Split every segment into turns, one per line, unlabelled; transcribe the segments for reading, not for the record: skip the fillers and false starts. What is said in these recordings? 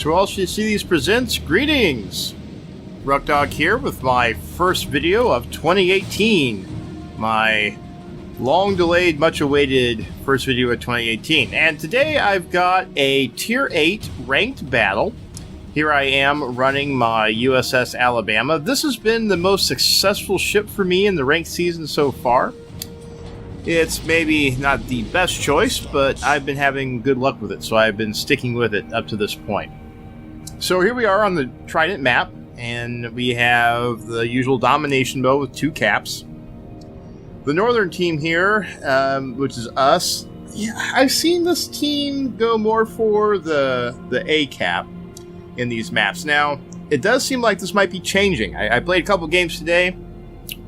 To all Cities presents greetings! Ruckdog here with my first video of 2018. My long-delayed, much-awaited first video of 2018. And today I've got a Tier 8 ranked battle. Here I am running my USS Alabama. This has been the most successful ship for me in the ranked season so far. It's maybe not the best choice, but I've been having good luck with it, so I've been sticking with it up to this point. So here we are on the Trident map, and we have the usual domination mode with 2 caps. The northern team here, which is us, I've seen this team go more for the A cap in these maps. Now, it does seem like this might be changing. I played a couple games today.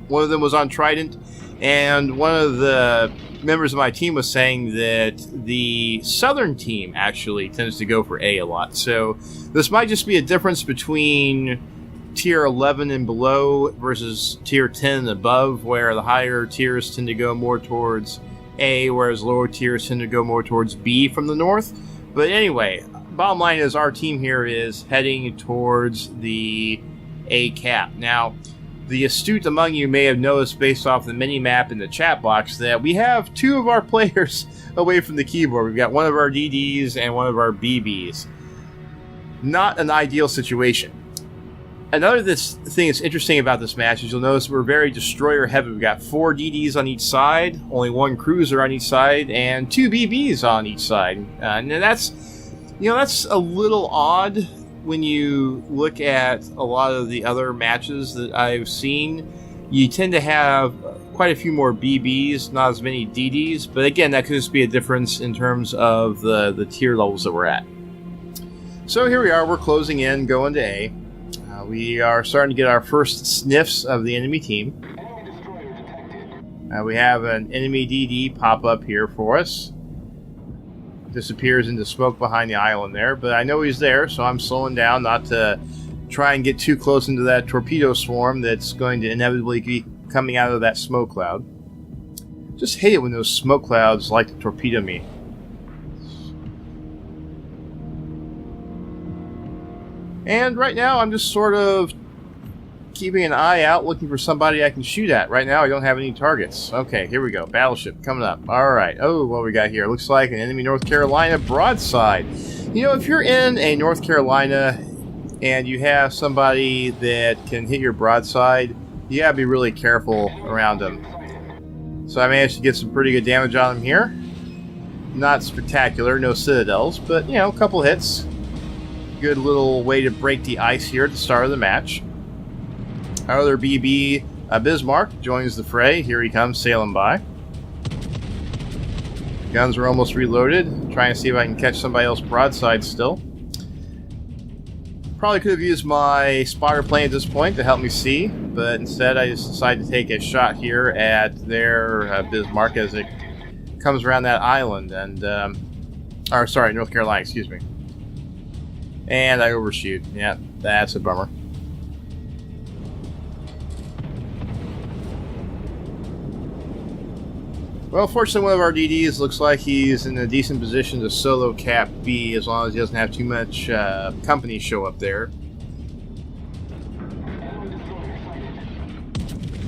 One of them was on Trident. And one of the members of my team was saying that the southern team actually tends to go for A a lot. So this might just be a difference between tier 11 and below versus tier 10 and above, where the higher tiers tend to go more towards A, whereas lower tiers tend to go more towards B from the north. But anyway, bottom line is our team here is heading towards the A cap. Now, the astute among you may have noticed based off the mini-map in the chat box that we have 2 of our players away from the keyboard. We've got one of our DDs and one of our BBs. Not an ideal situation. Another thing that's interesting about this match is you'll notice we're very destroyer heavy. We've got 4 DDs on each side, only 1 cruiser on each side, and 2 BBs on each side. And that's a little odd when you look at a lot of the other matches that I've seen. You tend to have quite a few more BBs, not as many DDs, but again, that could just be a difference in terms of the tier levels that we're at. So here we are, we're closing in, going to A. We are starting to get our first sniffs of the enemy team. We have an enemy DD pop up here for us. Disappears into smoke behind the island there, but I know he's there, so I'm slowing down not to try and get too close into that torpedo swarm that's going to inevitably be coming out of that smoke cloud. Just hate it when those smoke clouds like to torpedo me. And right now I'm just sort of keeping an eye out, looking for somebody I can shoot at. Right now I don't have any targets. Okay, here we go. Battleship coming up. Alright. Oh, what we got here? Looks like an enemy North Carolina broadside. You know, if you're in a North Carolina and you have somebody that can hit your broadside, you gotta be really careful around them. So I managed to get some pretty good damage on them here. Not spectacular, no citadels, but, you know, a couple hits. Good little way to break the ice here at the start of the match. Our other BB, Bismarck, joins the fray. Here he comes, sailing by. Guns are almost reloaded. Trying to see if I can catch somebody else broadside still. Probably could have used my spotter plane at this point to help me see, but instead I just decided to take a shot here at their Bismarck as it comes around that island. And, North Carolina, excuse me. And I overshoot. Yeah, that's a bummer. Well, fortunately, one of our DDs looks like he's in a decent position to solo cap B as long as he doesn't have too much company show up there.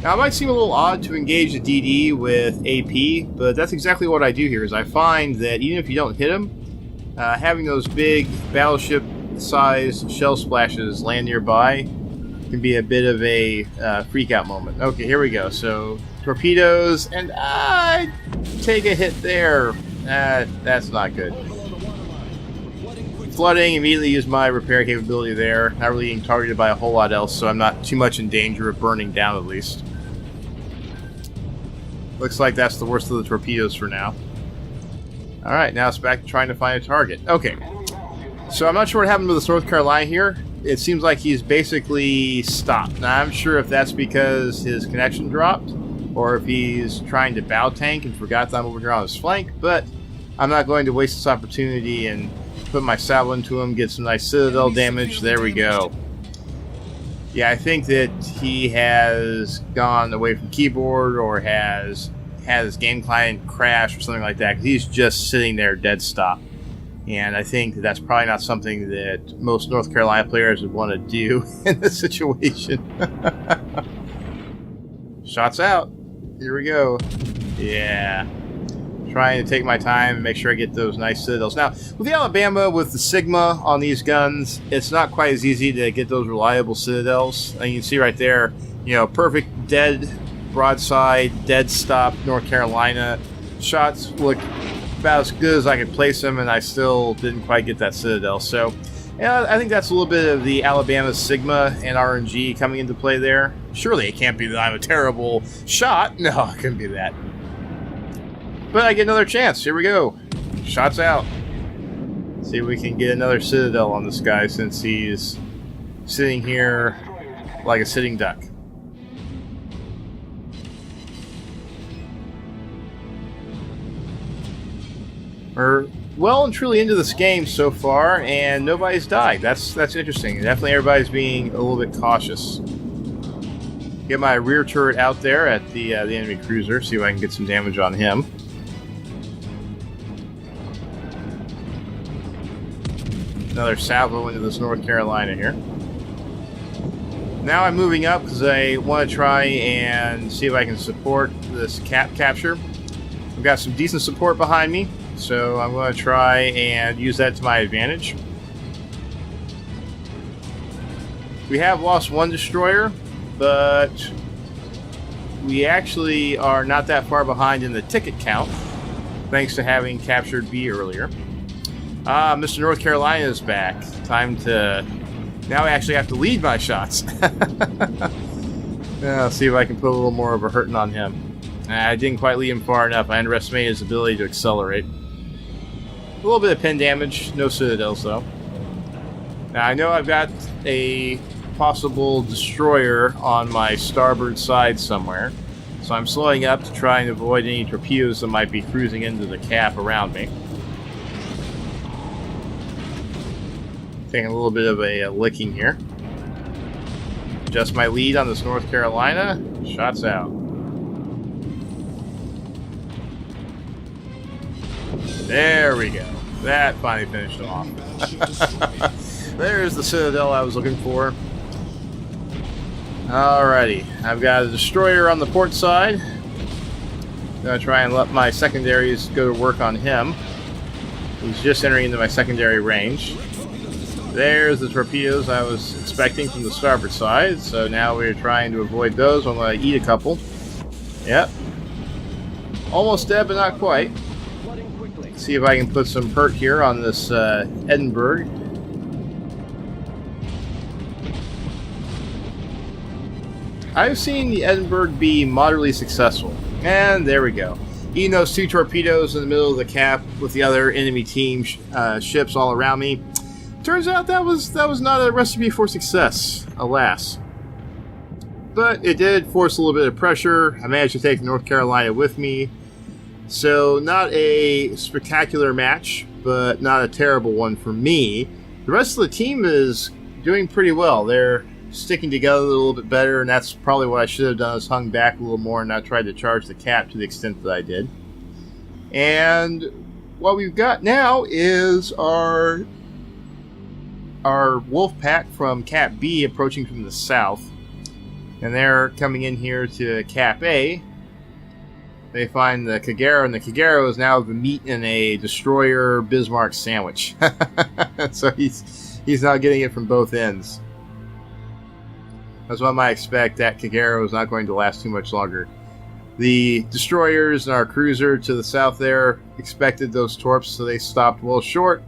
Now, it might seem a little odd to engage a DD with AP, but that's exactly what I do here, is I find that even if you don't hit him, having those big battleship-sized shell splashes land nearby can be a bit of a freak-out moment. Okay, here we go. So, torpedoes, and I take a hit there. That's not good. Flooding, immediately use my repair capability there. Not really being targeted by a whole lot else, so I'm not too much in danger of burning down at least. Looks like that's the worst of the torpedoes for now. Alright, now it's back to trying to find a target. Okay, so I'm not sure what happened with this North Carolina here. It seems like he's basically stopped. Now, I'm sure if that's because his connection dropped, or if he's trying to bow tank and forgot that I'm over here on his flank, but I'm not going to waste this opportunity and put my salvo into him, get some nice citadel damage. There we go. Yeah, I think that he has gone away from keyboard or has had his game client crash or something like that, because he's just sitting there dead stop. And I think that that's probably not something that most North Carolina players would want to do in this situation. Shots out. Here we go. Yeah. Trying to take my time and make sure I get those nice citadels. Now, with the Alabama, with the Sigma on these guns, it's not quite as easy to get those reliable citadels. And you can see right there, perfect dead broadside, dead stop North Carolina. Shots look about as good as I could place them, and I still didn't quite get that citadel. So, I think that's a little bit of the Alabama Sigma and RNG coming into play there. Surely it can't be that I'm a terrible shot. No, it couldn't be that. But I get another chance. Here we go. Shots out. See if we can get another citadel on this guy since he's sitting here like a sitting duck. We're well and truly into this game so far, and nobody's died. That's interesting. Definitely everybody's being a little bit cautious. Get my rear turret out there at the enemy cruiser, see if I can get some damage on him. Another salvo into this North Carolina here. Now I'm moving up because I want to try and see if I can support this capture. I've got some decent support behind me, so I'm going to try and use that to my advantage. We have lost one destroyer, but we actually are not that far behind in the ticket count, thanks to having captured B earlier. Mr. North Carolina is back. Time to... Now I actually have to lead my shots. I'll see if I can put a little more of a hurting on him. I didn't quite lead him far enough. I underestimated his ability to accelerate. A little bit of pin damage. No citadels, though. Now, I know I've got a possible destroyer on my starboard side somewhere, so I'm slowing up to try and avoid any torpedoes that might be cruising into the cap around me. Taking a little bit of a licking here. Adjust my lead on this North Carolina. Shots out. There we go. That finally finished him off. There's the citadel I was looking for. Alrighty. I've got a destroyer on the port side. Gonna try and let my secondaries go to work on him. He's just entering into my secondary range. There's the torpedoes I was expecting from the starboard side, so now we're trying to avoid those. I'm going to eat a couple. Yep. Almost dead, but not quite. See if I can put some hurt here on this Edinburgh. I've seen the Edinburgh be moderately successful. And there we go. Eating those two torpedoes in the middle of the cap with the other enemy team ships all around me. Turns out that was not a recipe for success, alas. But it did force a little bit of pressure. I managed to take North Carolina with me. So not a spectacular match, but not a terrible one for me. The rest of the team is doing pretty well. They're sticking together a little bit better, and that's probably what I should have done, is hung back a little more and not tried to charge the cap to the extent that I did. And what we've got now is our wolf pack from Cap B approaching from the south, and they're coming in here to Cap A. They find the Kagero, and the Kagero is now the meat in a destroyer Bismarck sandwich. So he's now getting it from both ends. As one might expect, that Kagero is not going to last too much longer. The destroyers and our cruiser to the south there expected those torps, so they stopped well short.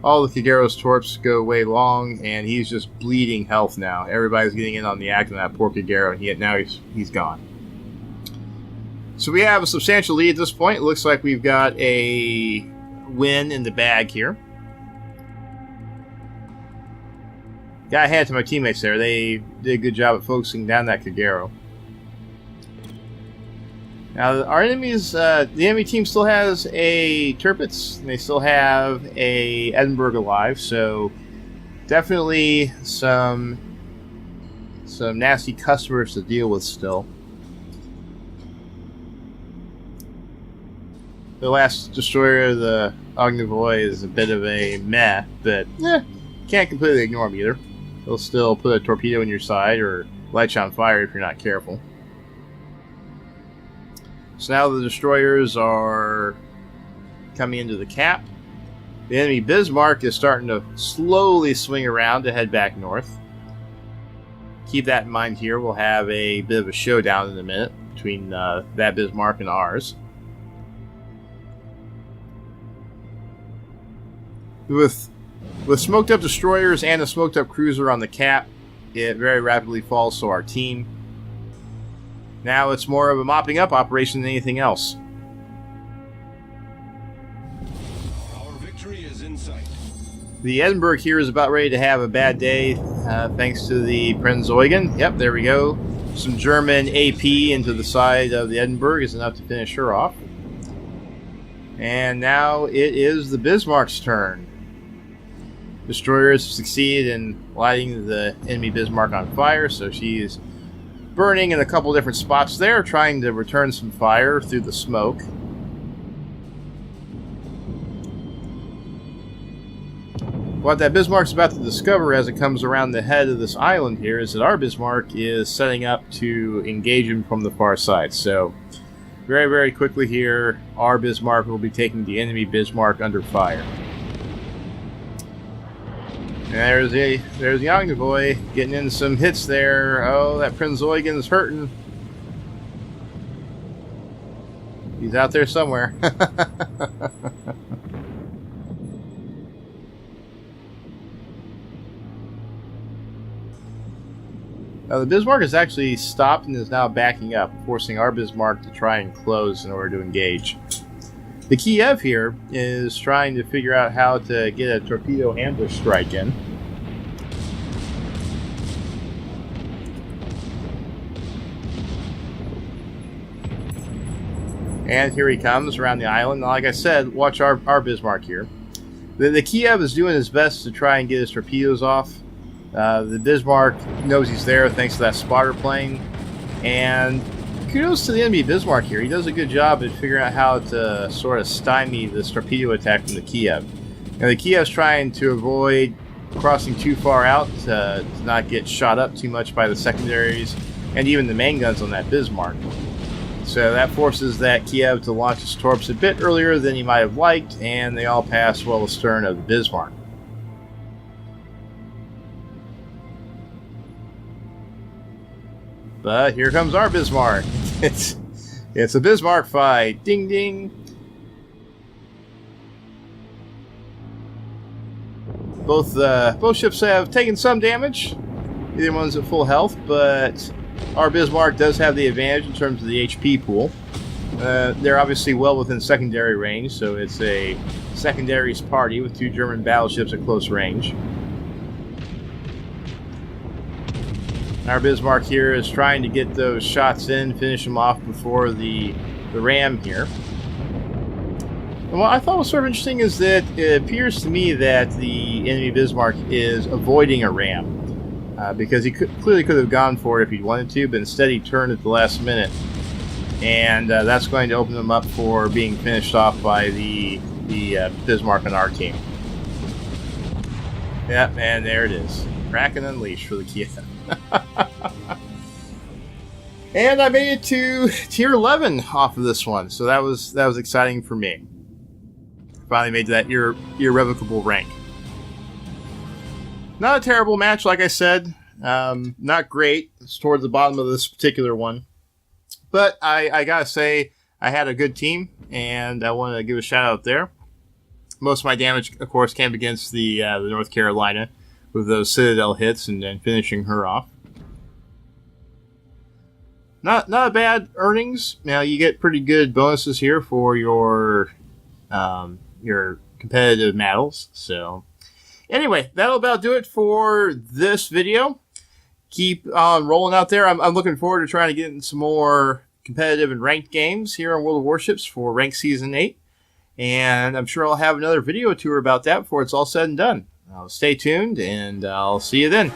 All the Kagero's torps go way long, and he's just bleeding health now. Everybody's getting in on the act on that poor Kagero, and now he's gone. So we have a substantial lead at this point. It looks like we've got a win in the bag here. Got a hand to my teammates there. They did a good job at focusing down that Kagero. Now, our enemies, the enemy team still has a Tirpitz, and they still have a Edinburgh alive, so definitely some nasty customers to deal with still. the last destroyer, the Ognivoy, is a bit of a meh, but can't completely ignore them either. They'll still put a torpedo in your side or light you on fire if you're not careful. So now the destroyers are coming into the cap. The enemy Bismarck is starting to slowly swing around to head back north. Keep that in mind here. We'll have a bit of a showdown in a minute between that Bismarck and ours. With smoked up destroyers and a smoked up cruiser on the cap, it very rapidly falls to our team. Now it's more of a mopping up operation than anything else.
Our victory is in sight.
The Edinburgh here is about ready to have a bad day, thanks to the Prinz Eugen. Yep, there we go. Some German AP into the side of the Edinburgh is enough to finish her off. And now it is the Bismarck's turn. Destroyers succeed in lighting the enemy Bismarck on fire, so she's burning in a couple different spots there, trying to return some fire through the smoke. What that Bismarck's about to discover as it comes around the head of this island here is that our Bismarck is setting up to engage him from the far side. So, very, very quickly here, our Bismarck will be taking the enemy Bismarck under fire. And there's the Ognivoy getting in some hits there. Oh, that Prinz Eugen's hurting. He's out there somewhere. Now, the Bismarck has actually stopped and is now backing up, forcing our Bismarck to try and close in order to engage. The Kiev here is trying to figure out how to get a torpedo ambush strike in. And here he comes around the island. Now, like I said, watch our Bismarck here. The Kiev is doing his best to try and get his torpedoes off. The Bismarck knows he's there thanks to that spotter plane. And kudos to the enemy Bismarck here. He does a good job at figuring out how to sort of stymie this torpedo attack from the Kiev. Now, the Kiev's trying to avoid crossing too far out to not get shot up too much by the secondaries and even the main guns on that Bismarck. So that forces that Kiev to launch its torps a bit earlier than he might have liked, and they all pass well astern of the Bismarck. But here comes our Bismarck. It's a Bismarck fight. Ding ding. Both ships have taken some damage. Either one's at full health, but our Bismarck does have the advantage in terms of the HP pool. They're obviously well within secondary range, so it's a secondaries party with two German battleships at close range. Our Bismarck here is trying to get those shots in, finish them off before the ram here. And what I thought was sort of interesting is that it appears to me that the enemy Bismarck is avoiding a ram. Because he clearly could have gone for it if he wanted to, but instead he turned at the last minute. And that's going to open him up for being finished off by the Bismarck on our team. Yeah, and there it is. Kraken Unleashed for the Kiev. And I made it to tier 11 off of this one, so that was exciting for me. Finally made that irrevocable rank. Not a terrible match, like I said. Not great. It's towards the bottom of this particular one. But I gotta say, I had a good team, and I want to give a shout out there. Most of my damage, of course, came against the North Carolina with those Citadel hits and then finishing her off. Not a bad earnings. Now, you get pretty good bonuses here for your competitive medals, so... Anyway, that'll about do it for this video. Keep on rolling out there. I'm looking forward to trying to get in some more competitive and ranked games here on World of Warships for Ranked Season 8. And I'm sure I'll have another video tour about that before it's all said and done. Stay tuned, and I'll see you then.